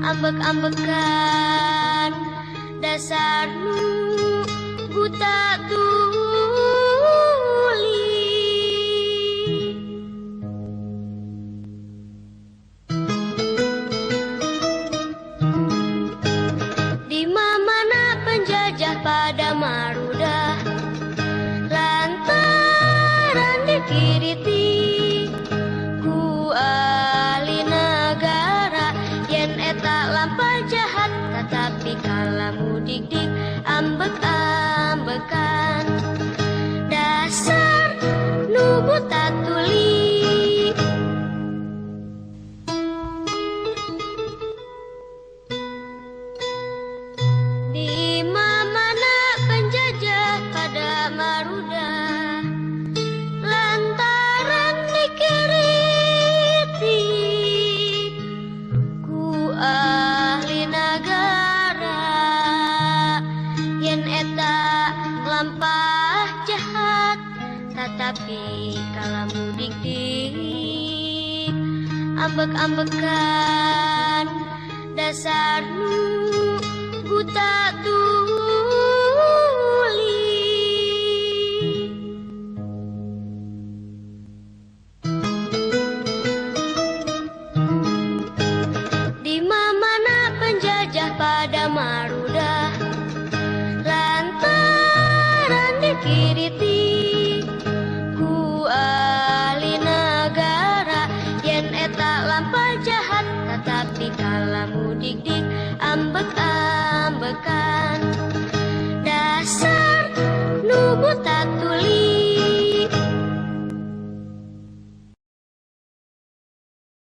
Ambek-ambekan dasarmu buta tuli. Di mana penjajah pada marudah lantaran dikiriti ku ahli negara yen eta lampah jahat tetapi kalamu dik-dik ambek-ambekan dasar nu buta tuli. Di mana penjajah pada marudah lantaran dikiriti ku ahli negara yen eta lampah jahat tetapi kalamu dik-dik ambek-ambekan dasar nu buta tuli. Di mana penjajah pada marudah lantaran dikiriti ku ahli negara yen eta lampah jahat tetapi kalamu dik-dik ambek-ambekan